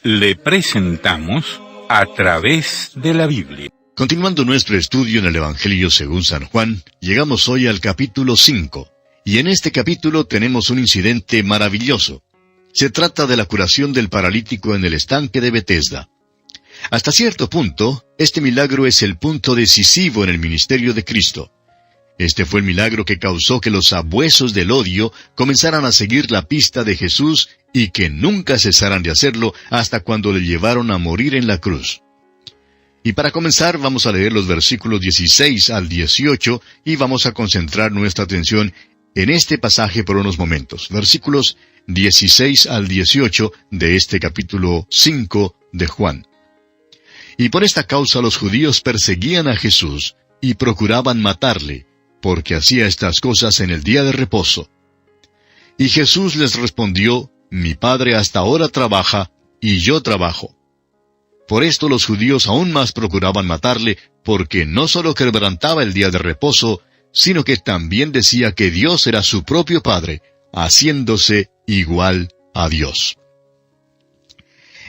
Le presentamos A Través de la Biblia. Continuando nuestro estudio en el Evangelio según San Juan, llegamos hoy al capítulo 5, y en este capítulo tenemos un incidente maravilloso. Se trata de la curación del paralítico en el estanque de Betesda. Hasta cierto punto, este milagro es el punto decisivo en el ministerio de Cristo. Este fue el milagro que causó que los sabuesos del odio comenzaran a seguir la pista de Jesús y que nunca cesaran de hacerlo hasta cuando le llevaron a morir en la cruz. Y para comenzar vamos a leer los versículos 16 al 18 y vamos a concentrar nuestra atención en este pasaje por unos momentos. Versículos 16 al 18 de este capítulo 5 de Juan. Y por esta causa los judíos perseguían a Jesús y procuraban matarle, porque hacía estas cosas en el día de reposo. Y Jesús les respondió: Mi Padre hasta ahora trabaja, y yo trabajo. Por esto los judíos aún más procuraban matarle, porque no solo quebrantaba el día de reposo, sino que también decía que Dios era su propio Padre, haciéndose igual a Dios.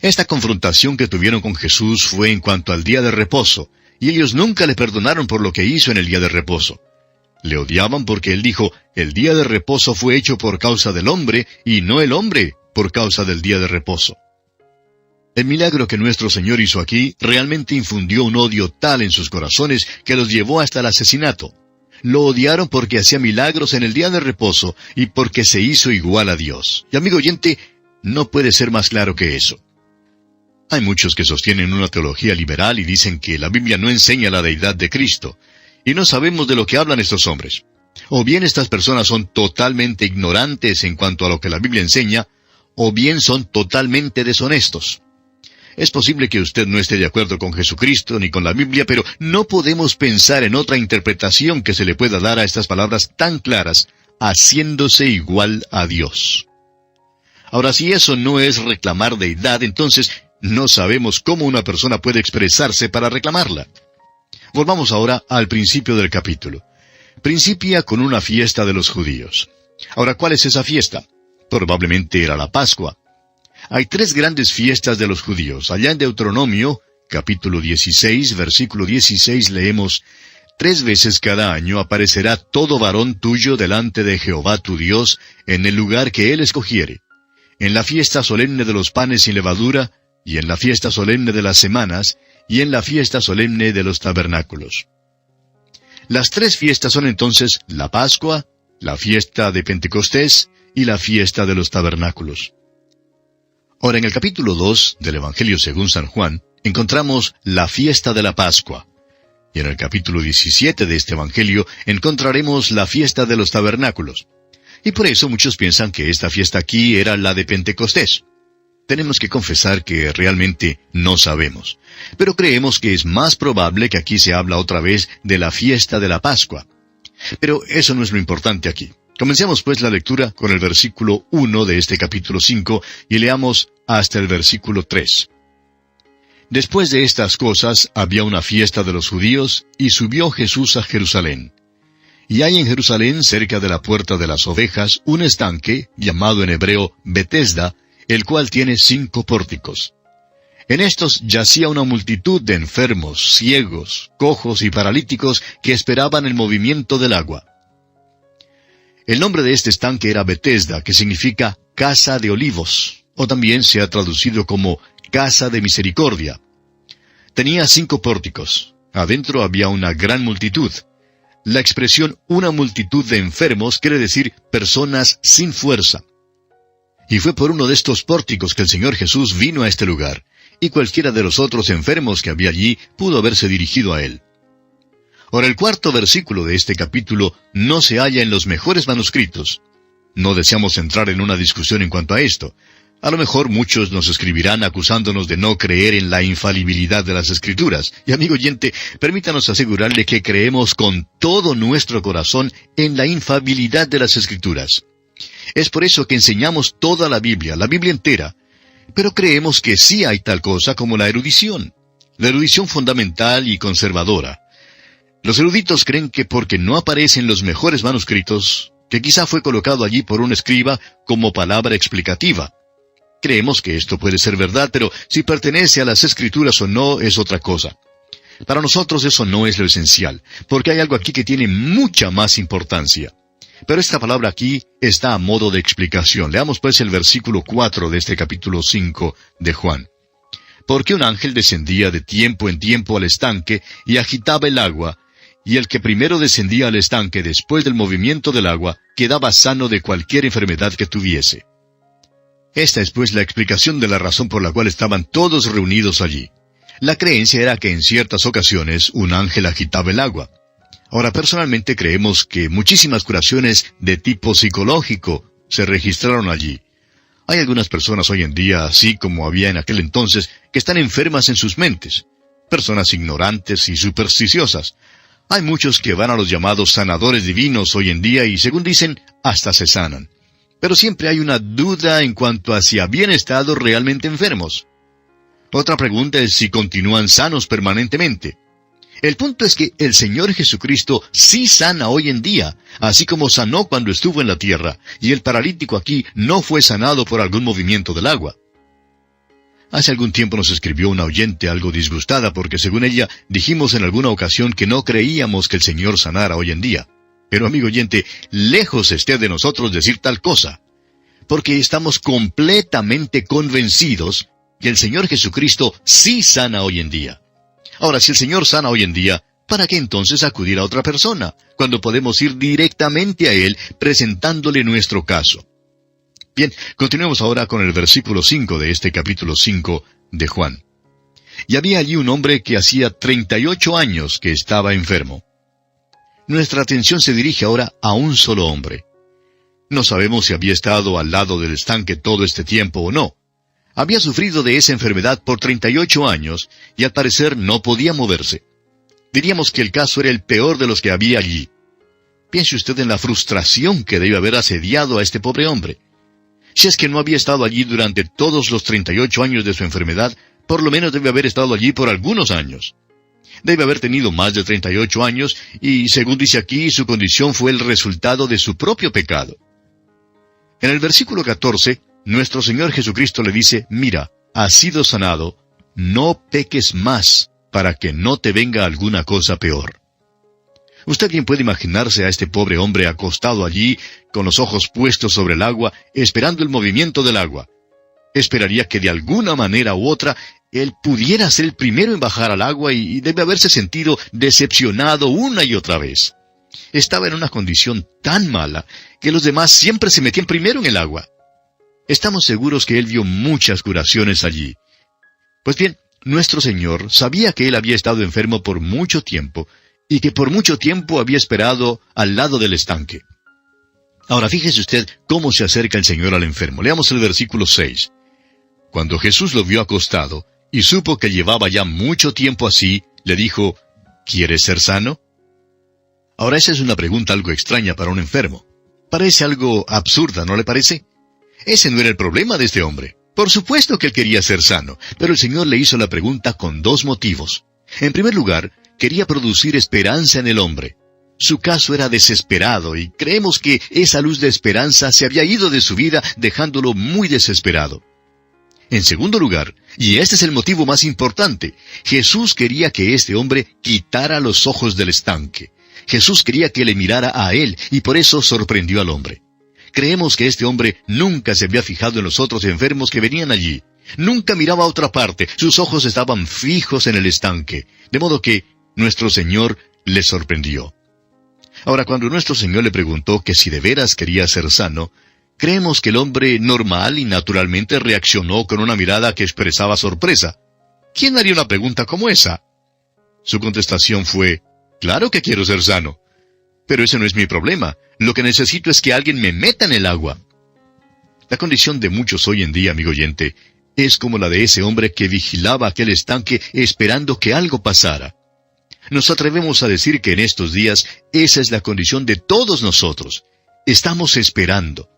Esta confrontación que tuvieron con Jesús fue en cuanto al día de reposo, y ellos nunca le perdonaron por lo que hizo en el día de reposo. Le odiaban porque él dijo: el día de reposo fue hecho por causa del hombre, y no el hombre por causa del día de reposo. El milagro que nuestro Señor hizo aquí realmente infundió un odio tal en sus corazones que los llevó hasta el asesinato. Lo odiaron porque hacía milagros en el día de reposo y porque se hizo igual a Dios. Y amigo oyente, no puede ser más claro que eso. Hay muchos que sostienen una teología liberal y dicen que la Biblia no enseña la deidad de Cristo. Y no sabemos de lo que hablan estos hombres. O bien estas personas son totalmente ignorantes en cuanto a lo que la Biblia enseña, o bien son totalmente deshonestos. Es posible que usted no esté de acuerdo con Jesucristo ni con la Biblia, pero no podemos pensar en otra interpretación que se le pueda dar a estas palabras tan claras: haciéndose igual a Dios. Ahora, si eso no es reclamar deidad, entonces no sabemos cómo una persona puede expresarse para reclamarla. Volvamos ahora al principio del capítulo. Principia con una fiesta de los judíos. Ahora, ¿cuál es esa fiesta? Probablemente era la Pascua. Hay 3 grandes fiestas de los judíos. Allá en Deuteronomio, capítulo 16, versículo 16, leemos: 3 veces cada año aparecerá todo varón tuyo delante de Jehová tu Dios en el lugar que él escogiere, en la fiesta solemne de los panes sin levadura, y en la fiesta solemne de las semanas, y en la fiesta solemne de los tabernáculos. Las 3 fiestas son entonces la Pascua, la fiesta de Pentecostés y la fiesta de los tabernáculos. Ahora, en el capítulo 2 del Evangelio según San Juan, encontramos la fiesta de la Pascua. Y en el capítulo 17 de este Evangelio encontraremos la fiesta de los tabernáculos. Y por eso muchos piensan que esta fiesta aquí era la de Pentecostés. Tenemos que confesar que realmente no sabemos. Pero creemos que es más probable que aquí se habla otra vez de la fiesta de la Pascua. Pero eso no es lo importante aquí. Comencemos pues la lectura con el versículo 1 de este capítulo 5 y leamos hasta el versículo 3. Después de estas cosas había una fiesta de los judíos y subió Jesús a Jerusalén. Y hay en Jerusalén, cerca de la puerta de las ovejas, un estanque, llamado en hebreo Betesda, el cual tiene 5 pórticos. En estos yacía una multitud de enfermos, ciegos, cojos y paralíticos que esperaban el movimiento del agua. El nombre de este estanque era Betesda, que significa casa de olivos, o también se ha traducido como casa de misericordia. Tenía 5 pórticos. Adentro había una gran multitud. La expresión una multitud de enfermos quiere decir personas sin fuerza. Y fue por uno de estos pórticos que el Señor Jesús vino a este lugar, y cualquiera de los otros enfermos que había allí pudo haberse dirigido a él. Ahora, el 4º versículo de este capítulo no se halla en los mejores manuscritos. No deseamos entrar en una discusión en cuanto a esto. A lo mejor muchos nos escribirán acusándonos de no creer en la infalibilidad de las Escrituras. Y amigo oyente, permítanos asegurarle que creemos con todo nuestro corazón en la infalibilidad de las Escrituras. Es por eso que enseñamos toda la Biblia entera. Pero creemos que sí hay tal cosa como la erudición fundamental y conservadora. Los eruditos creen que porque no aparecen los mejores manuscritos, que quizá fue colocado allí por un escriba como palabra explicativa. Creemos que esto puede ser verdad, pero si pertenece a las Escrituras o no es otra cosa. Para nosotros eso no es lo esencial, porque hay algo aquí que tiene mucha más importancia. Pero esta palabra aquí está a modo de explicación. Leamos pues el versículo 4 de este capítulo 5 de Juan. Porque un ángel descendía de tiempo en tiempo al estanque y agitaba el agua, y el que primero descendía al estanque después del movimiento del agua quedaba sano de cualquier enfermedad que tuviese. Esta es pues la explicación de la razón por la cual estaban todos reunidos allí. La creencia era que en ciertas ocasiones un ángel agitaba el agua. Ahora, personalmente creemos que muchísimas curaciones de tipo psicológico se registraron allí. Hay algunas personas hoy en día, así como había en aquel entonces, que están enfermas en sus mentes. Personas ignorantes y supersticiosas. Hay muchos que van a los llamados sanadores divinos hoy en día y, según dicen, hasta se sanan. Pero siempre hay una duda en cuanto a si habían estado realmente enfermos. Otra pregunta es si continúan sanos permanentemente. El punto es que el Señor Jesucristo sí sana hoy en día, así como sanó cuando estuvo en la tierra, y el paralítico aquí no fue sanado por algún movimiento del agua. Hace algún tiempo nos escribió una oyente algo disgustada porque, según ella, dijimos en alguna ocasión que no creíamos que el Señor sanara hoy en día. Pero, amigo oyente, lejos esté de nosotros decir tal cosa, porque estamos completamente convencidos que el Señor Jesucristo sí sana hoy en día. Ahora, si el Señor sana hoy en día, ¿para qué entonces acudir a otra persona, cuando podemos ir directamente a Él presentándole nuestro caso? Bien, continuemos ahora con el versículo 5 de este capítulo 5 de Juan. Y había allí un hombre que hacía 38 años que estaba enfermo. Nuestra atención se dirige ahora a un solo hombre. No sabemos si había estado al lado del estanque todo este tiempo o no. Había sufrido de esa enfermedad por 38 años y al parecer no podía moverse. Diríamos que el caso era el peor de los que había allí. Piense usted en la frustración que debe haber asediado a este pobre hombre. Si es que no había estado allí durante todos los 38 años de su enfermedad, por lo menos debe haber estado allí por algunos años. Debe haber tenido más de 38 años y, según dice aquí, su condición fue el resultado de su propio pecado. En el versículo 14, nuestro Señor Jesucristo le dice, mira, has sido sanado, no peques más, para que no te venga alguna cosa peor. Usted bien puede imaginarse a este pobre hombre acostado allí, con los ojos puestos sobre el agua, esperando el movimiento del agua. Esperaría que de alguna manera u otra, él pudiera ser el primero en bajar al agua y debe haberse sentido decepcionado una y otra vez. Estaba en una condición tan mala que los demás siempre se metían primero en el agua. Estamos seguros que él vio muchas curaciones allí. Pues bien, nuestro Señor sabía que él había estado enfermo por mucho tiempo y que por mucho tiempo había esperado al lado del estanque. Ahora fíjese usted cómo se acerca el Señor al enfermo. Leamos el versículo 6. Cuando Jesús lo vio acostado y supo que llevaba ya mucho tiempo así, le dijo, ¿quieres ser sano? Ahora esa es una pregunta algo extraña para un enfermo. Parece algo absurda, ¿no le parece? Ese no era el problema de este hombre. Por supuesto que él quería ser sano, pero el Señor le hizo la pregunta con dos motivos. En primer lugar, quería producir esperanza en el hombre. Su caso era desesperado y creemos que esa luz de esperanza se había ido de su vida dejándolo muy desesperado. En segundo lugar, y este es el motivo más importante, Jesús quería que este hombre quitara los ojos del estanque. Jesús quería que le mirara a él y por eso sorprendió al hombre. Creemos que este hombre nunca se había fijado en los otros enfermos que venían allí. Nunca miraba a otra parte, sus ojos estaban fijos en el estanque, de modo que nuestro Señor le sorprendió. Ahora, cuando nuestro Señor le preguntó que si de veras quería ser sano, creemos que el hombre normal y naturalmente reaccionó con una mirada que expresaba sorpresa. ¿Quién haría una pregunta como esa? Su contestación fue, claro que quiero ser sano. Pero ese no es mi problema. Lo que necesito es que alguien me meta en el agua. La condición de muchos hoy en día, amigo oyente, es como la de ese hombre que vigilaba aquel estanque esperando que algo pasara. Nos atrevemos a decir que en estos días esa es la condición de todos nosotros. Estamos esperando.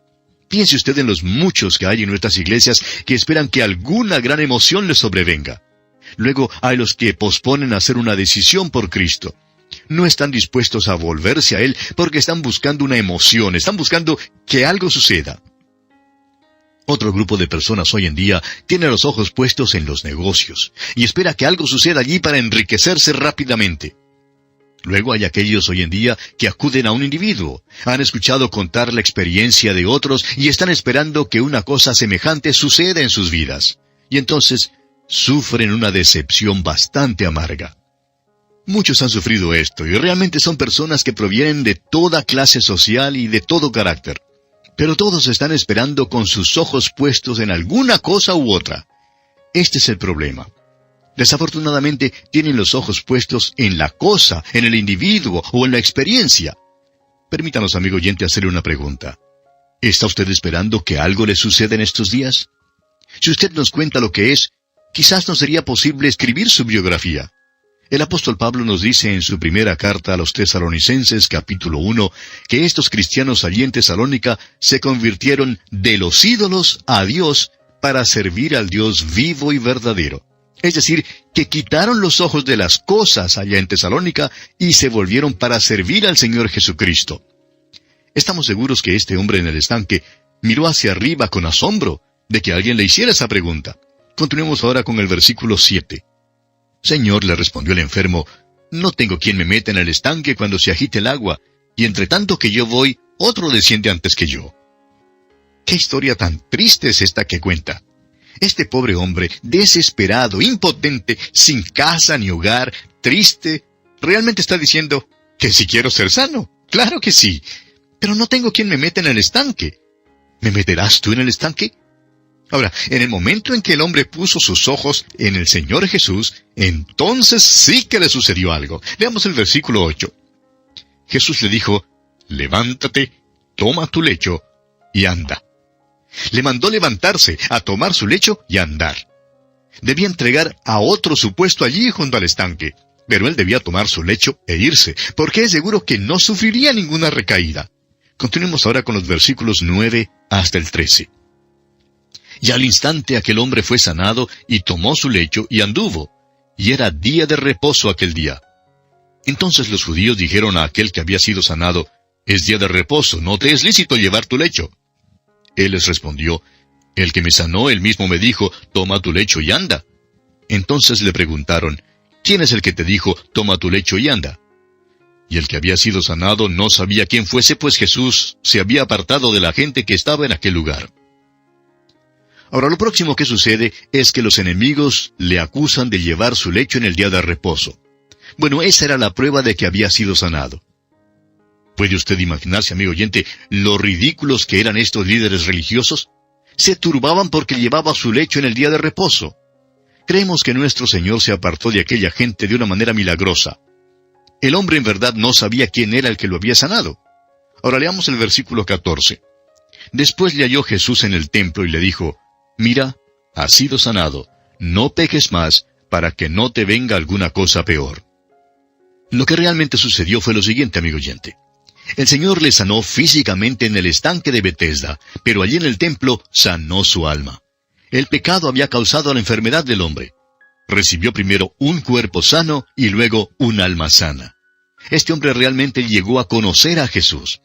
Piense usted en los muchos que hay en nuestras iglesias que esperan que alguna gran emoción les sobrevenga. Luego hay los que posponen hacer una decisión por Cristo. No están dispuestos a volverse a Él porque están buscando una emoción, están buscando que algo suceda. Otro grupo de personas hoy en día tiene los ojos puestos en los negocios y espera que algo suceda allí para enriquecerse rápidamente. Luego hay aquellos hoy en día que acuden a un individuo, han escuchado contar la experiencia de otros y están esperando que una cosa semejante suceda en sus vidas. Y entonces sufren una decepción bastante amarga. Muchos han sufrido esto y realmente son personas que provienen de toda clase social y de todo carácter. Pero todos están esperando con sus ojos puestos en alguna cosa u otra. Este es el problema. Desafortunadamente, tienen los ojos puestos en la cosa, en el individuo o en la experiencia. Permítanos, amigo oyente, hacerle una pregunta. ¿Está usted esperando que algo le suceda en estos días? Si usted nos cuenta lo que es, quizás no sería posible escribir su biografía. El apóstol Pablo nos dice en su primera carta a los Tesalonicenses, capítulo 1, que estos cristianos allí en Tesalónica se convirtieron de los ídolos a Dios para servir al Dios vivo y verdadero. Es decir, que quitaron los ojos de las cosas allá en Tesalónica y se volvieron para servir al Señor Jesucristo. Estamos seguros que este hombre en el estanque miró hacia arriba con asombro de que alguien le hiciera esa pregunta. Continuemos ahora con el versículo 7. Señor, le respondió el enfermo, no tengo quien me meta en el estanque cuando se agite el agua, y entre tanto que yo voy, otro desciende antes que yo. ¿Qué historia tan triste es esta que cuenta? Este pobre hombre, desesperado, impotente, sin casa ni hogar, triste, realmente está diciendo que si quiero ser sano. Claro que sí, pero no tengo quien me meta en el estanque. ¿Me meterás tú en el estanque? Ahora, en el momento en que el hombre puso sus ojos en el Señor Jesús, entonces sí que le sucedió algo. Leamos el versículo 8. Jesús le dijo, levántate, toma tu lecho y anda. Le mandó levantarse, a tomar su lecho y a andar. Debía entregar a otro su puesto allí junto al estanque, pero él debía tomar su lecho e irse, porque es seguro que no sufriría ninguna recaída. Continuemos ahora con los versículos 9 hasta el 13. Y al instante aquel hombre fue sanado, y tomó su lecho y anduvo, y era día de reposo aquel día. Entonces los judíos dijeron a aquel que había sido sanado, es día de reposo, no te es lícito llevar tu lecho. Él les respondió, el que me sanó, él mismo me dijo, toma tu lecho y anda. Entonces le preguntaron, ¿quién es el que te dijo, toma tu lecho y anda? Y el que había sido sanado no sabía quién fuese, pues Jesús se había apartado de la gente que estaba en aquel lugar. Ahora lo próximo que sucede es que los enemigos le acusan de llevar su lecho en el día de reposo. Bueno, esa era la prueba de que había sido sanado. ¿Puede usted imaginarse, amigo oyente, lo ridículos que eran estos líderes religiosos? Se turbaban porque llevaba su lecho en el día de reposo. Creemos que nuestro Señor se apartó de aquella gente de una manera milagrosa. El hombre en verdad no sabía quién era el que lo había sanado. Ahora leamos el versículo 14. Después le halló Jesús en el templo y le dijo, mira, has sido sanado, no peques más, para que no te venga alguna cosa peor. Lo que realmente sucedió fue lo siguiente, amigo oyente. El Señor le sanó físicamente en el estanque de Betesda, pero allí en el templo sanó su alma. El pecado había causado la enfermedad del hombre. Recibió primero un cuerpo sano y luego un alma sana. Este hombre realmente llegó a conocer a Jesús.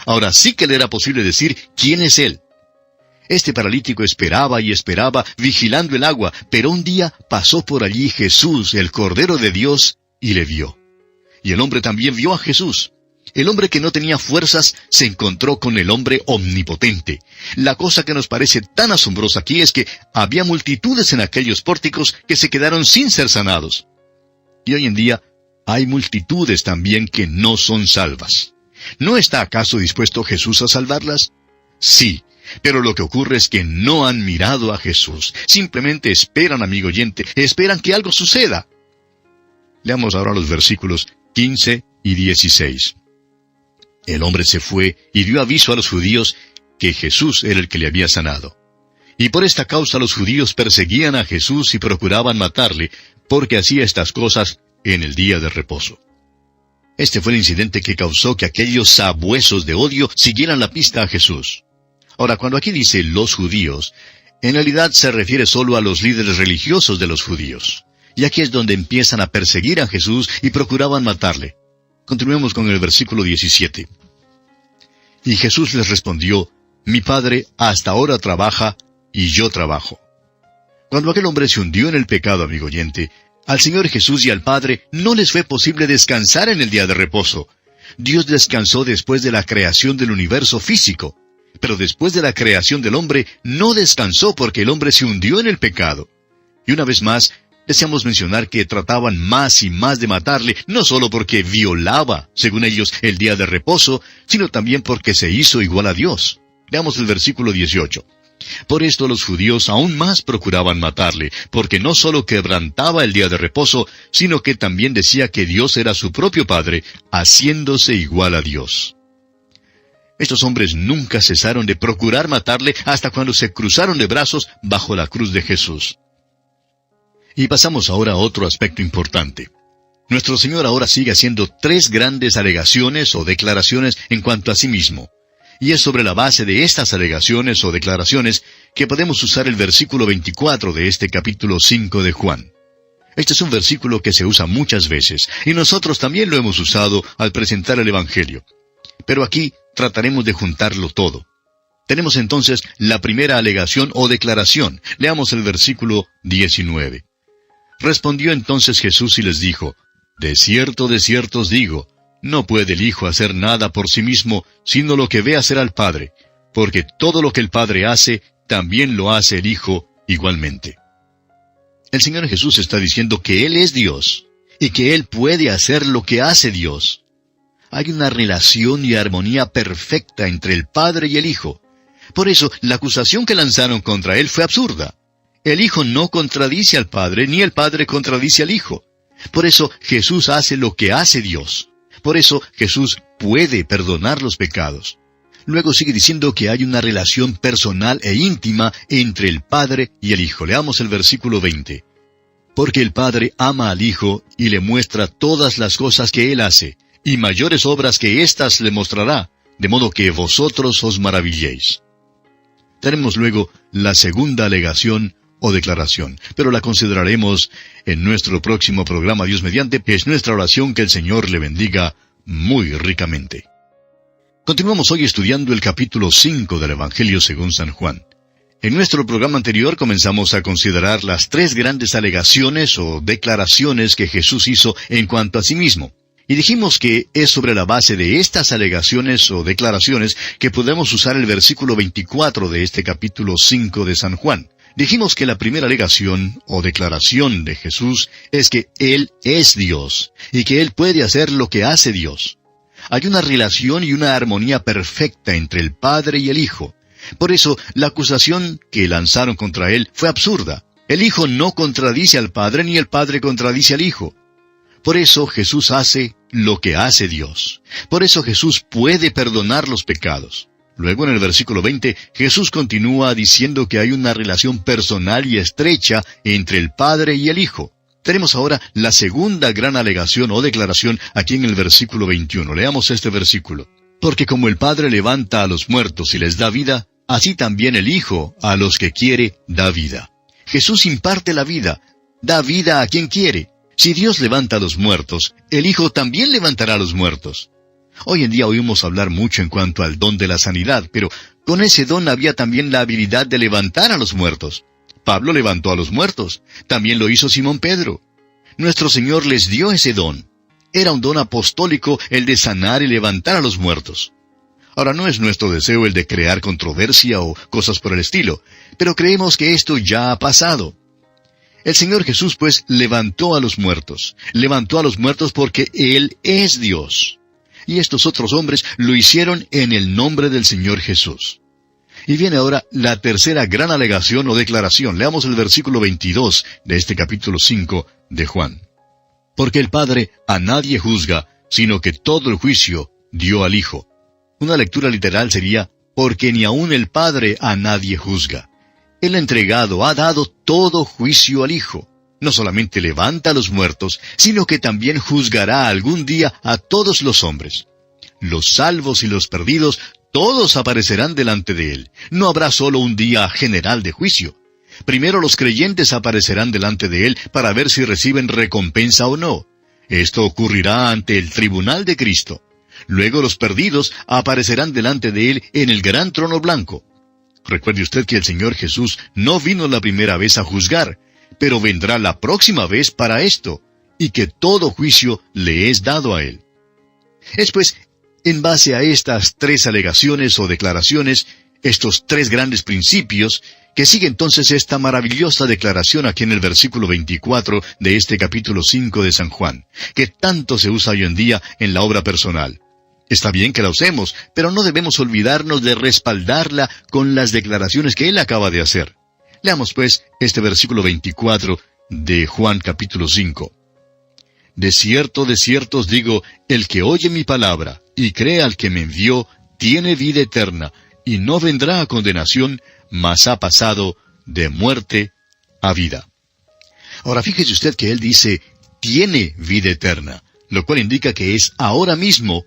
Ahora sí que le era posible decir quién es Él. Este paralítico esperaba y esperaba, vigilando el agua, pero un día pasó por allí Jesús, el Cordero de Dios, y le vio. Y el hombre también vio a Jesús. El hombre que no tenía fuerzas se encontró con el hombre omnipotente. La cosa que nos parece tan asombrosa aquí es que había multitudes en aquellos pórticos que se quedaron sin ser sanados. Y hoy en día hay multitudes también que no son salvas. ¿No está acaso dispuesto Jesús a salvarlas? Sí, pero lo que ocurre es que no han mirado a Jesús. Simplemente esperan, amigo oyente, esperan que algo suceda. Leamos ahora los versículos 15 y 16. El hombre se fue y dio aviso a los judíos que Jesús era el que le había sanado. Y por esta causa los judíos perseguían a Jesús y procuraban matarle, porque hacía estas cosas en el día de reposo. Este fue el incidente que causó que aquellos sabuesos de odio siguieran la pista a Jesús. Ahora, cuando aquí dice los judíos, en realidad se refiere solo a los líderes religiosos de los judíos. Y aquí es donde empiezan a perseguir a Jesús y procuraban matarle. Continuemos con el versículo 17. Y Jesús les respondió, mi Padre hasta ahora trabaja y yo trabajo. Cuando aquel hombre se hundió en el pecado, amigo oyente, al Señor Jesús y al Padre no les fue posible descansar en el día de reposo. Dios descansó después de la creación del universo físico, pero después de la creación del hombre no descansó porque el hombre se hundió en el pecado. Y una vez más, deseamos mencionar que trataban más y más de matarle, no solo porque violaba, según ellos, el día de reposo, sino también porque se hizo igual a Dios. Veamos el versículo 18. Por esto los judíos aún más procuraban matarle, porque no solo quebrantaba el día de reposo, sino que también decía que Dios era su propio Padre, haciéndose igual a Dios. Estos hombres nunca cesaron de procurar matarle hasta cuando se cruzaron de brazos bajo la cruz de Jesús. Y pasamos ahora a otro aspecto importante. Nuestro Señor ahora sigue haciendo 3 grandes alegaciones o declaraciones en cuanto a sí mismo. Y es sobre la base de estas alegaciones o declaraciones que podemos usar el versículo 24 de este capítulo 5 de Juan. Este es un versículo que se usa muchas veces, y nosotros también lo hemos usado al presentar el Evangelio. Pero aquí trataremos de juntarlo todo. Tenemos entonces la primera alegación o declaración. Leamos el versículo 19. Respondió entonces Jesús y les dijo, de cierto os digo, no puede el Hijo hacer nada por sí mismo, sino lo que ve hacer al Padre, porque todo lo que el Padre hace, también lo hace el Hijo igualmente. El Señor Jesús está diciendo que Él es Dios, y que Él puede hacer lo que hace Dios. Hay una relación y armonía perfecta entre el Padre y el Hijo. Por eso, la acusación que lanzaron contra Él fue absurda. El Hijo no contradice al Padre, ni el Padre contradice al Hijo. Por eso, Jesús hace lo que hace Dios. Por eso, Jesús puede perdonar los pecados. Luego sigue diciendo que hay una relación personal e íntima entre el Padre y el Hijo. Leamos el versículo 20. Porque el Padre ama al Hijo y le muestra todas las cosas que Él hace, y mayores obras que éstas le mostrará, de modo que vosotros os maravilléis. Tenemos luego la segunda alegación o declaración, pero la consideraremos en nuestro próximo programa, Dios mediante, que es nuestra oración que el Señor le bendiga muy ricamente. Continuamos hoy estudiando el capítulo 5 del Evangelio según San Juan. En nuestro programa anterior comenzamos a considerar las 3 grandes alegaciones o declaraciones que Jesús hizo en cuanto a sí mismo. Y dijimos que es sobre la base de estas alegaciones o declaraciones que podemos usar el versículo 24 de este capítulo 5 de San Juan. Dijimos que la primera alegación o declaración de Jesús es que Él es Dios y que Él puede hacer lo que hace Dios. Hay una relación y una armonía perfecta entre el Padre y el Hijo. Por eso, la acusación que lanzaron contra Él fue absurda. El Hijo no contradice al Padre ni el Padre contradice al Hijo. Por eso Jesús hace lo que hace Dios. Por eso Jesús puede perdonar los pecados. Luego en el versículo 20, Jesús continúa diciendo que hay una relación personal y estrecha entre el Padre y el Hijo. Tenemos ahora la segunda gran alegación o declaración aquí en el versículo 21. Leamos este versículo. Porque como el Padre levanta a los muertos y les da vida, así también el Hijo, a los que quiere, da vida. Jesús imparte la vida, da vida a quien quiere. Si Dios levanta a los muertos, el Hijo también levantará a los muertos. Hoy en día oímos hablar mucho en cuanto al don de la sanidad, pero con ese don había también la habilidad de levantar a los muertos. Pablo levantó a los muertos, también lo hizo Simón Pedro. Nuestro Señor les dio ese don. Era un don apostólico el de sanar y levantar a los muertos. Ahora, no es nuestro deseo el de crear controversia o cosas por el estilo, pero creemos que esto ya ha pasado. El Señor Jesús, pues, levantó a los muertos porque Él es Dios. Y estos otros hombres lo hicieron en el nombre del Señor Jesús. Y viene ahora la tercera gran alegación o declaración. Leamos el versículo 22 de este capítulo 5 de Juan. Porque el Padre a nadie juzga, sino que todo el juicio dio al Hijo. Una lectura literal sería, porque ni aun el Padre a nadie juzga. El entregado ha dado todo juicio al Hijo. No solamente levanta a los muertos, sino que también juzgará algún día a todos los hombres. Los salvos y los perdidos, todos aparecerán delante de Él. No habrá solo un día general de juicio. Primero los creyentes aparecerán delante de Él para ver si reciben recompensa o no. Esto ocurrirá ante el tribunal de Cristo. Luego los perdidos aparecerán delante de Él en el gran trono blanco. Recuerde usted que el Señor Jesús no vino la primera vez a juzgar, pero vendrá la próxima vez para esto, y que todo juicio le es dado a Él. Es pues, en base a estas tres alegaciones o declaraciones, estos tres grandes principios, que sigue entonces esta maravillosa declaración aquí en el versículo 24 de este capítulo 5 de San Juan, que tanto se usa hoy en día en la obra personal. Está bien que la usemos, pero no debemos olvidarnos de respaldarla con las declaraciones que él acaba de hacer. Leamos pues este versículo 24 de Juan capítulo 5. De cierto os digo, el que oye mi palabra y cree al que me envió, tiene vida eterna, y no vendrá a condenación, mas ha pasado de muerte a vida. Ahora fíjese usted que él dice, tiene vida eterna, lo cual indica que es ahora mismo.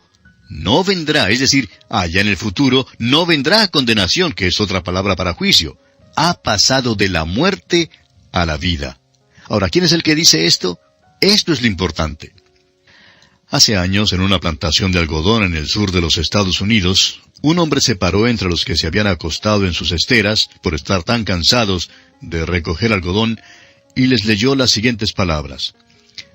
No vendrá, es decir, allá en el futuro, no vendrá a condenación, que es otra palabra para juicio. Ha pasado de la muerte a la vida. Ahora, ¿quién es el que dice esto? Esto es lo importante. Hace años, en una plantación de algodón en el sur de los Estados Unidos, un hombre se paró entre los que se habían acostado en sus esteras por estar tan cansados de recoger algodón, y les leyó las siguientes palabras.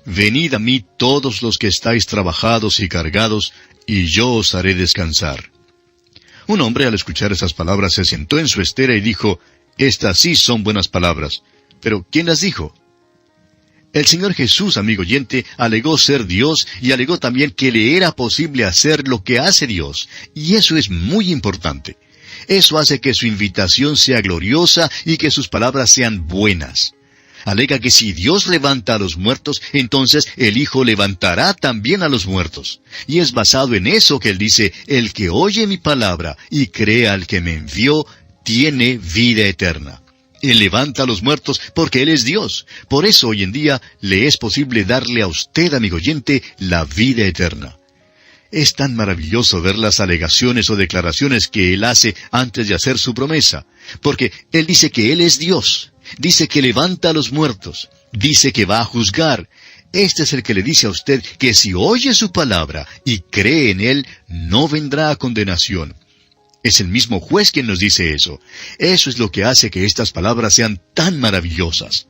Venid a mí todos los que estáis trabajados y cargados, y yo os haré descansar. Un hombre al escuchar esas palabras se sentó en su estera y dijo, estas sí son buenas palabras. Pero ¿quién las dijo? El Señor Jesús, amigo oyente, alegó ser Dios y alegó también que le era posible hacer lo que hace Dios. Y eso es muy importante. Eso hace que su invitación sea gloriosa y que sus palabras sean buenas. Alega que si Dios levanta a los muertos, entonces el Hijo levantará también a los muertos. Y es basado en eso que él dice, el que oye mi palabra y cree al que me envió, tiene vida eterna. Él levanta a los muertos porque Él es Dios. Por eso hoy en día le es posible darle a usted, amigo oyente, la vida eterna. Es tan maravilloso ver las alegaciones o declaraciones que Él hace antes de hacer su promesa, porque Él dice que Él es Dios. Dice que levanta a los muertos. Dice que va a juzgar. Este es el que le dice a usted que si oye su palabra y cree en Él, no vendrá a condenación. Es el mismo juez quien nos dice eso. Eso es lo que hace que estas palabras sean tan maravillosas.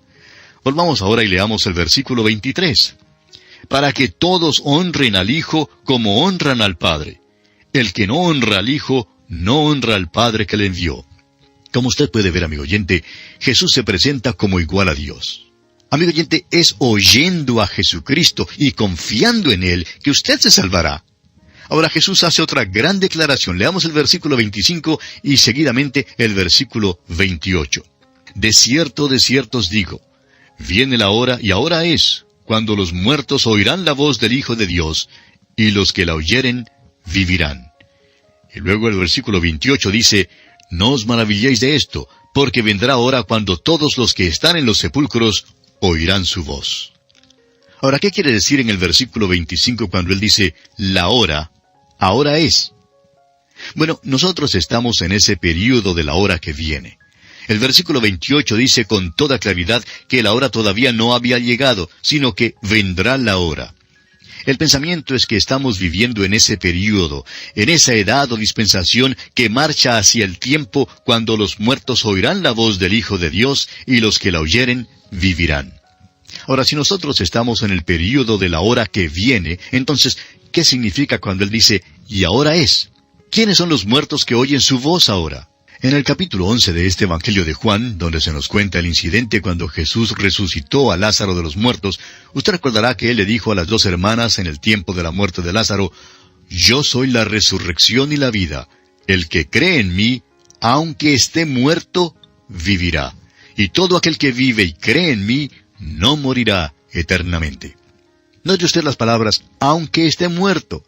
Volvamos ahora y leamos el versículo 23. Para que todos honren al Hijo como honran al Padre. El que no honra al Hijo, no honra al Padre que le envió. Como usted puede ver, amigo oyente, Jesús se presenta como igual a Dios. Amigo oyente, es oyendo a Jesucristo y confiando en Él que usted se salvará. Ahora Jesús hace otra gran declaración. Leamos el versículo 25 y seguidamente el versículo 28. De cierto os digo, viene la hora, y ahora es, cuando los muertos oirán la voz del Hijo de Dios, y los que la oyeren vivirán. Y luego el versículo 28 dice, no os maravilléis de esto, porque vendrá hora cuando todos los que están en los sepulcros oirán su voz. Ahora, ¿qué quiere decir en el versículo 25 cuando él dice, la hora, ahora es? Bueno, nosotros estamos en ese período de la hora que viene. El versículo 28 dice con toda claridad que la hora todavía no había llegado, sino que vendrá la hora. El pensamiento es que estamos viviendo en ese período, en esa edad o dispensación que marcha hacia el tiempo cuando los muertos oirán la voz del Hijo de Dios y los que la oyeren vivirán. Ahora, si nosotros estamos en el período de la hora que viene, entonces, ¿qué significa cuando él dice, y ahora es? ¿Quiénes son los muertos que oyen su voz ahora? En el capítulo 11 de este Evangelio de Juan, donde se nos cuenta el incidente cuando Jesús resucitó a Lázaro de los muertos, usted recordará que él le dijo a las dos hermanas en el tiempo de la muerte de Lázaro, yo soy la resurrección y la vida. El que cree en mí, aunque esté muerto, vivirá. Y todo aquel que vive y cree en mí, no morirá eternamente. Note usted las palabras, aunque esté muerto.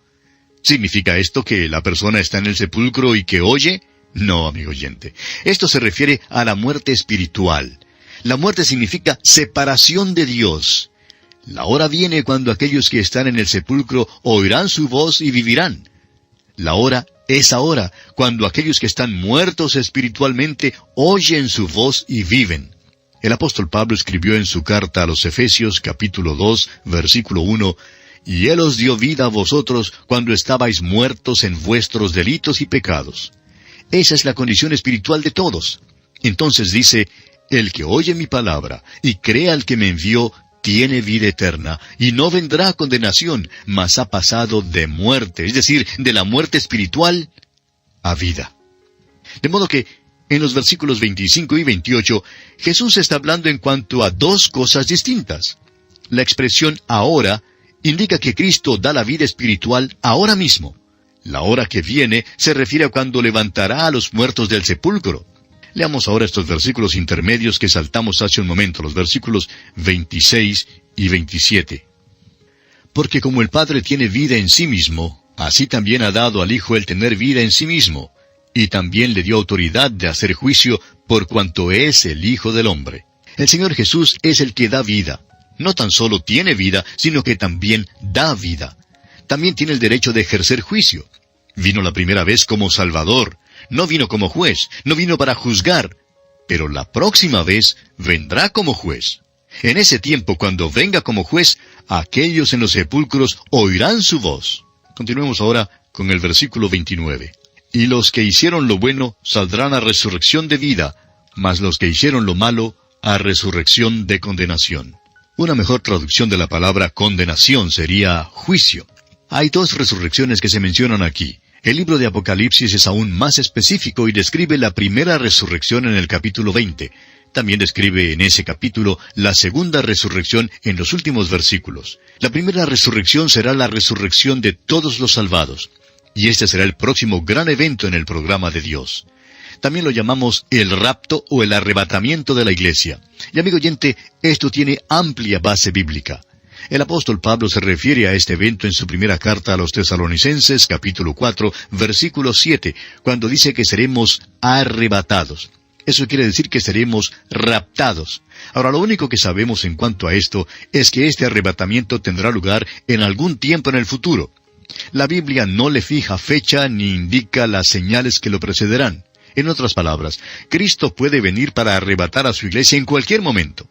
¿Significa esto que la persona está en el sepulcro y que oye? No, amigo oyente. Esto se refiere a la muerte espiritual. La muerte significa separación de Dios. La hora viene cuando aquellos que están en el sepulcro oirán su voz y vivirán. La hora es ahora, cuando aquellos que están muertos espiritualmente oyen su voz y viven. El apóstol Pablo escribió en su carta a los Efesios, capítulo 2, versículo 1, y Él os dio vida a vosotros cuando estabais muertos en vuestros delitos y pecados. Esa es la condición espiritual de todos. Entonces dice, el que oye mi palabra y cree al que me envió, tiene vida eterna, y no vendrá a condenación, mas ha pasado de muerte, es decir, de la muerte espiritual a vida. De modo que, en los versículos 25 y 28, Jesús está hablando en cuanto a dos cosas distintas. La expresión ahora indica que Cristo da la vida espiritual ahora mismo. La hora que viene se refiere a cuando levantará a los muertos del sepulcro. Leamos ahora estos versículos intermedios que saltamos hace un momento, los versículos 26 y 27. Porque como el Padre tiene vida en sí mismo, así también ha dado al Hijo el tener vida en sí mismo, y también le dio autoridad de hacer juicio por cuanto es el Hijo del Hombre. El Señor Jesús es el que da vida. No tan solo tiene vida, sino que también da vida. También tiene el derecho de ejercer juicio. Vino la primera vez como Salvador. No vino como juez, no vino para juzgar, pero la próxima vez vendrá como juez. En ese tiempo, cuando venga como juez, aquellos en los sepulcros oirán su voz. Continuemos ahora con el versículo 29. Y los que hicieron lo bueno saldrán a resurrección de vida, mas los que hicieron lo malo a resurrección de condenación. Una mejor traducción de la palabra condenación sería juicio. Hay dos resurrecciones que se mencionan aquí. El libro de Apocalipsis es aún más específico y describe la primera resurrección en el capítulo 20. También describe en ese capítulo la segunda resurrección en los últimos versículos. La primera resurrección será la resurrección de todos los salvados. Y este será el próximo gran evento en el programa de Dios. También lo llamamos el rapto o el arrebatamiento de la iglesia. Y amigo oyente, esto tiene amplia base bíblica. El apóstol Pablo se refiere a este evento en su primera carta a los Tesalonicenses, capítulo 4, versículo 7, cuando dice que seremos arrebatados. Eso quiere decir que seremos raptados. Ahora, lo único que sabemos en cuanto a esto es que este arrebatamiento tendrá lugar en algún tiempo en el futuro. La Biblia no le fija fecha ni indica las señales que lo precederán. En otras palabras, Cristo puede venir para arrebatar a su iglesia en cualquier momento.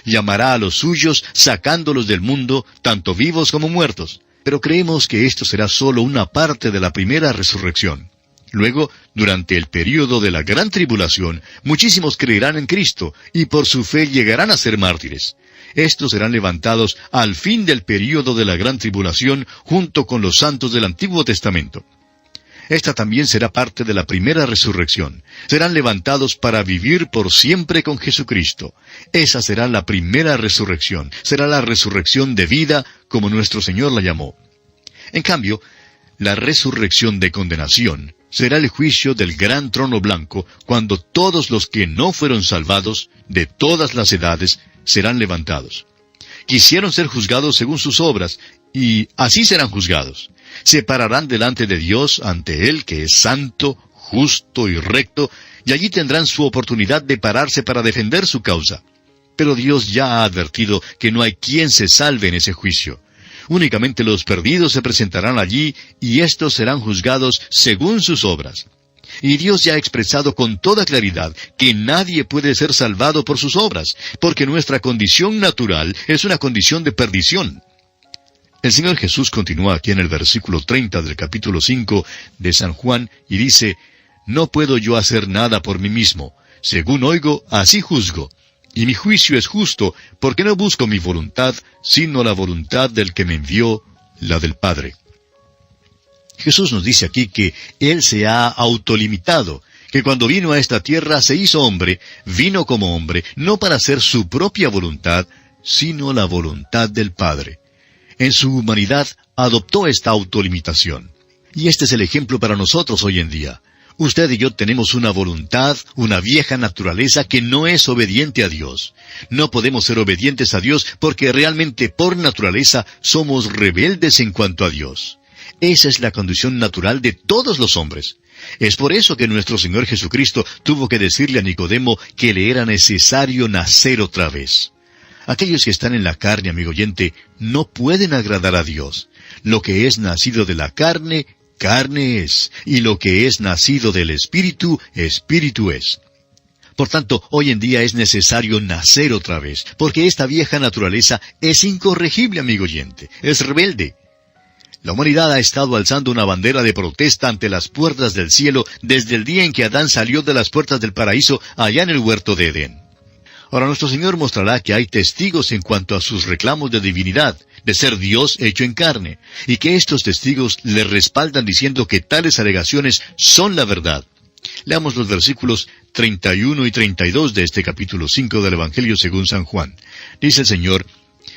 Llamará a los suyos, sacándolos del mundo, tanto vivos como muertos. Pero creemos que esto será solo una parte de la primera resurrección. Luego, durante el período de la gran tribulación, muchísimos creerán en Cristo, y por su fe llegarán a ser mártires. Estos serán levantados al fin del período de la gran tribulación, junto con los santos del Antiguo Testamento. Esta también será parte de la primera resurrección. Serán levantados para vivir por siempre con Jesucristo. Esa será la primera resurrección. Será la resurrección de vida, como nuestro Señor la llamó. En cambio, la resurrección de condenación será el juicio del gran trono blanco, cuando todos los que no fueron salvados, de todas las edades, serán levantados. Quisieron ser juzgados según sus obras, y así serán juzgados. Se pararán delante de Dios, ante Él, que es santo, justo y recto, y allí tendrán su oportunidad de pararse para defender su causa. Pero Dios ya ha advertido que no hay quien se salve en ese juicio. Únicamente los perdidos se presentarán allí, y éstos serán juzgados según sus obras. Y Dios ya ha expresado con toda claridad que nadie puede ser salvado por sus obras, porque nuestra condición natural es una condición de perdición. El Señor Jesús continúa aquí en el versículo 30 del capítulo 5 de San Juan y dice, «No puedo yo hacer nada por mí mismo. Según oigo, así juzgo. Y mi juicio es justo, porque no busco mi voluntad, sino la voluntad del que me envió, la del Padre». Jesús nos dice aquí que Él se ha autolimitado, que cuando vino a esta tierra se hizo hombre, vino como hombre, no para hacer su propia voluntad, sino la voluntad del Padre. En su humanidad adoptó esta autolimitación. Y este es el ejemplo para nosotros hoy en día. Usted y yo tenemos una voluntad, una vieja naturaleza que no es obediente a Dios. No podemos ser obedientes a Dios porque realmente por naturaleza somos rebeldes en cuanto a Dios. Esa es la condición natural de todos los hombres. Es por eso que nuestro Señor Jesucristo tuvo que decirle a Nicodemo que le era necesario nacer otra vez. Aquellos que están en la carne, amigo oyente, no pueden agradar a Dios. Lo que es nacido de la carne, carne es, y lo que es nacido del Espíritu, Espíritu es. Por tanto, hoy en día es necesario nacer otra vez, porque esta vieja naturaleza es incorregible, amigo oyente, es rebelde. La humanidad ha estado alzando una bandera de protesta ante las puertas del cielo desde el día en que Adán salió de las puertas del paraíso allá en el huerto de Edén. Ahora nuestro Señor mostrará que hay testigos en cuanto a sus reclamos de divinidad, de ser Dios hecho en carne, y que estos testigos le respaldan diciendo que tales alegaciones son la verdad. Leamos los versículos 31 y 32 de este capítulo 5 del Evangelio según San Juan. Dice el Señor: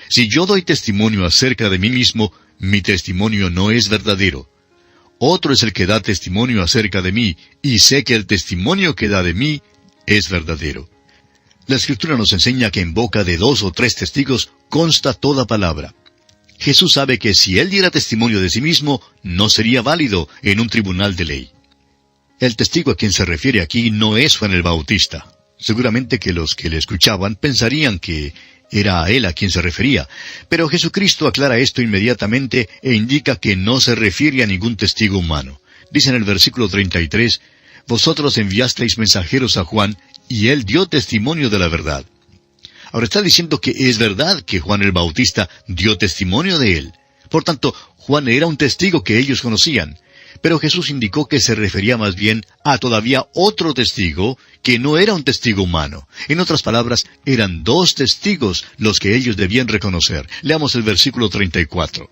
Si yo doy testimonio acerca de mí mismo, mi testimonio no es verdadero. Otro es el que da testimonio acerca de mí, y sé que el testimonio que da de mí es verdadero. La Escritura nos enseña que en boca de 2 o 3 testigos consta toda palabra. Jesús sabe que si Él diera testimonio de sí mismo, no sería válido en un tribunal de ley. El testigo a quien se refiere aquí no es Juan el Bautista. Seguramente que los que le escuchaban pensarían que era a él a quien se refería, pero Jesucristo aclara esto inmediatamente e indica que no se refiere a ningún testigo humano. Dice en el versículo 33, Vosotros enviasteis mensajeros a Juan, y él dio testimonio de la verdad. Ahora está diciendo que es verdad que Juan el Bautista dio testimonio de él. Por tanto, Juan era un testigo que ellos conocían. Pero Jesús indicó que se refería más bien a todavía otro testigo, que no era un testigo humano. En otras palabras, eran 2 testigos los que ellos debían reconocer. Leamos el versículo 34.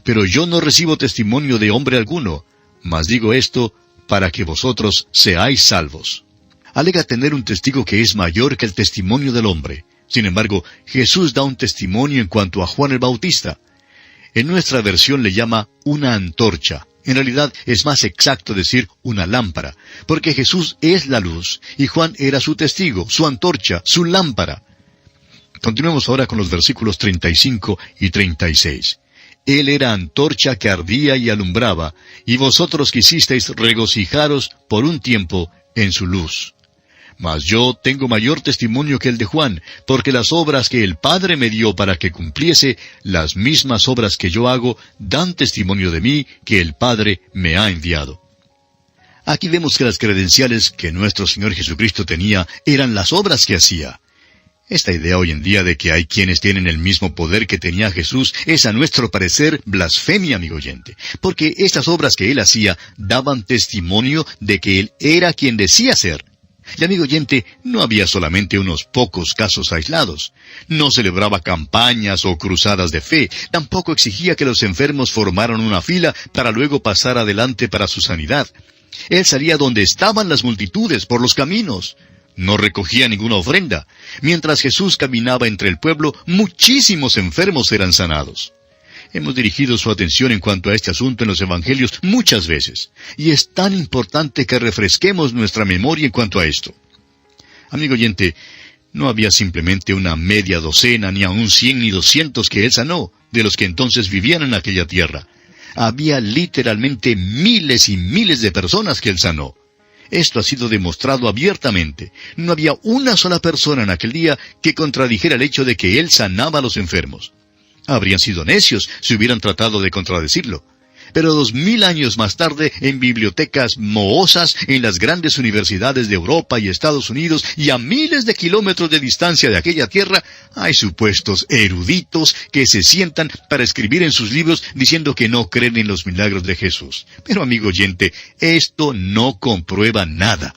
Pero yo no recibo testimonio de hombre alguno, mas digo esto para que vosotros seáis salvos. Alega tener un testigo que es mayor que el testimonio del hombre. Sin embargo, Jesús da un testimonio en cuanto a Juan el Bautista. En nuestra versión le llama una antorcha. En realidad es más exacto decir una lámpara, porque Jesús es la luz, y Juan era su testigo, su antorcha, su lámpara. Continuemos ahora con los versículos 35 y 36. Él era antorcha que ardía y alumbraba, y vosotros quisisteis regocijaros por un tiempo en su luz. Mas yo tengo mayor testimonio que el de Juan, porque las obras que el Padre me dio para que cumpliese, las mismas obras que yo hago, dan testimonio de mí que el Padre me ha enviado. Aquí vemos que las credenciales que nuestro Señor Jesucristo tenía eran las obras que hacía. Esta idea hoy en día de que hay quienes tienen el mismo poder que tenía Jesús es a nuestro parecer blasfemia, amigo oyente, porque estas obras que él hacía daban testimonio de que él era quien decía ser. Y amigo oyente, no había solamente unos pocos casos aislados. No celebraba campañas o cruzadas de fe. Tampoco exigía que los enfermos formaran una fila para luego pasar adelante para su sanidad. Él salía donde estaban las multitudes, por los caminos. No recogía ninguna ofrenda. Mientras Jesús caminaba entre el pueblo, muchísimos enfermos eran sanados. Hemos dirigido su atención en cuanto a este asunto en los Evangelios muchas veces, y es tan importante que refresquemos nuestra memoria en cuanto a esto. Amigo oyente, no había simplemente una media docena, ni aun 100 ni 200 que él sanó, de los que entonces vivían en aquella tierra. Había literalmente miles y miles de personas que él sanó. Esto ha sido demostrado abiertamente. No había una sola persona en aquel día que contradijera el hecho de que él sanaba a los enfermos. Habrían sido necios si hubieran tratado de contradecirlo. Pero 2000 años más tarde, en bibliotecas mohosas, en las grandes universidades de Europa y Estados Unidos, y a miles de kilómetros de distancia de aquella tierra, hay supuestos eruditos que se sientan para escribir en sus libros diciendo que no creen en los milagros de Jesús. Pero amigo oyente, esto no comprueba nada.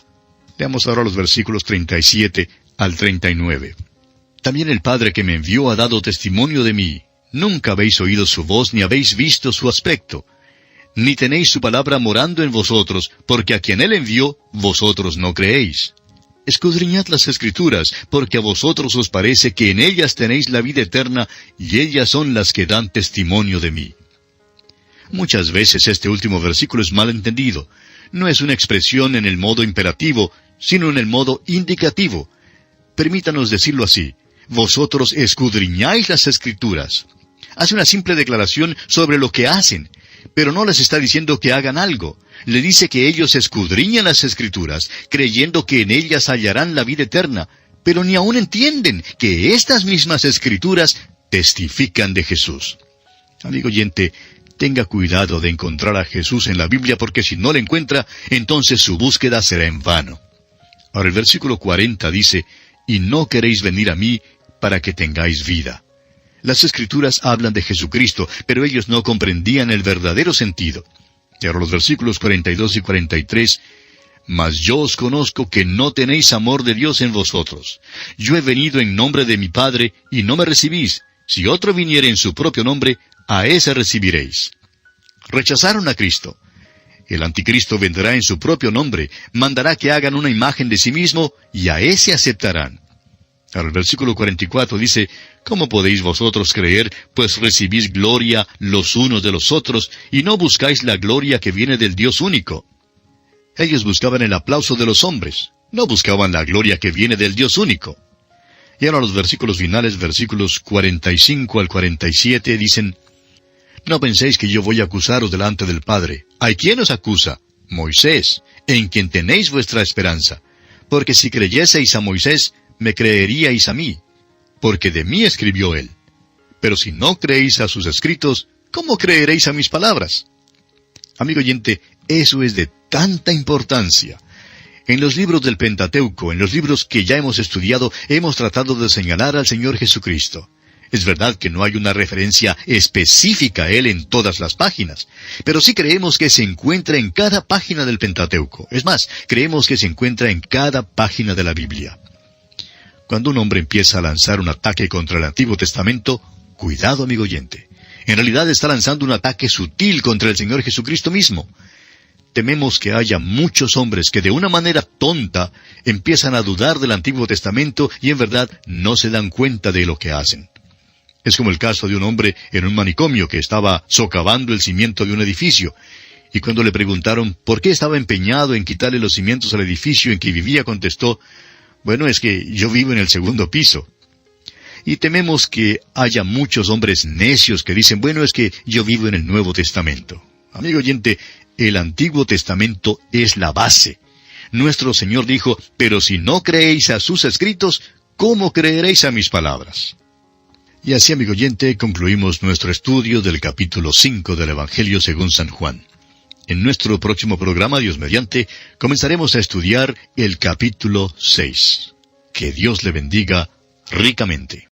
Leamos ahora los versículos 37 al 39. También el Padre que me envió ha dado testimonio de mí. Nunca habéis oído su voz ni habéis visto su aspecto. Ni tenéis su palabra morando en vosotros, porque a quien él envió, vosotros no creéis. Escudriñad las Escrituras, porque a vosotros os parece que en ellas tenéis la vida eterna, y ellas son las que dan testimonio de mí. Muchas veces este último versículo es mal entendido. No es una expresión en el modo imperativo, sino en el modo indicativo. Permítanos decirlo así: vosotros escudriñáis las Escrituras. Hace una simple declaración sobre lo que hacen, pero no les está diciendo que hagan algo. Le dice que ellos escudriñan las Escrituras, creyendo que en ellas hallarán la vida eterna, pero ni aún entienden que estas mismas Escrituras testifican de Jesús. Amigo oyente, tenga cuidado de encontrar a Jesús en la Biblia, porque si no lo encuentra, entonces su búsqueda será en vano. Ahora el versículo 40 dice: y no queréis venir a mí para que tengáis vida. Las Escrituras hablan de Jesucristo, pero ellos no comprendían el verdadero sentido. Y ahora los versículos 42 y 43, «Mas yo os conozco que no tenéis amor de Dios en vosotros. Yo he venido en nombre de mi Padre, y no me recibís. Si otro viniere en su propio nombre, a ese recibiréis». Rechazaron a Cristo. El anticristo vendrá en su propio nombre, mandará que hagan una imagen de sí mismo, y a ese aceptarán. Ahora el versículo 44 dice, «¿Cómo podéis vosotros creer, pues recibís gloria los unos de los otros, y no buscáis la gloria que viene del Dios único?» Ellos buscaban el aplauso de los hombres, no buscaban la gloria que viene del Dios único. Y ahora los versículos finales, versículos 45 al 47, dicen, «No penséis que yo voy a acusaros delante del Padre. ¿Hay quién os acusa? Moisés, en quien tenéis vuestra esperanza. Porque si creyeseis a Moisés, me creeríais a mí, porque de mí escribió él. Pero si no creéis a sus escritos, ¿cómo creeréis a mis palabras?» Amigo oyente, eso es de tanta importancia. En los libros del Pentateuco, en los libros que ya hemos estudiado, hemos tratado de señalar al Señor Jesucristo. Es verdad que no hay una referencia específica a Él en todas las páginas, pero sí creemos que se encuentra en cada página del Pentateuco. Es más, creemos que se encuentra en cada página de la Biblia. Cuando un hombre empieza a lanzar un ataque contra el Antiguo Testamento, cuidado, amigo oyente. En realidad está lanzando un ataque sutil contra el Señor Jesucristo mismo. Tememos que haya muchos hombres que de una manera tonta empiezan a dudar del Antiguo Testamento y en verdad no se dan cuenta de lo que hacen. Es como el caso de un hombre en un manicomio que estaba socavando el cimiento de un edificio. Y cuando le preguntaron por qué estaba empeñado en quitarle los cimientos al edificio en que vivía, contestó, «Bueno, es que yo vivo en el segundo piso». Y tememos que haya muchos hombres necios que dicen, «Bueno, es que yo vivo en el Nuevo Testamento». Amigo oyente, el Antiguo Testamento es la base. Nuestro Señor dijo, «Pero si no creéis a sus escritos, ¿cómo creeréis a mis palabras?». Y así, amigo oyente, concluimos nuestro estudio del capítulo 5 del Evangelio según San Juan. En nuestro próximo programa, Dios mediante, comenzaremos a estudiar el capítulo 6. Que Dios le bendiga ricamente.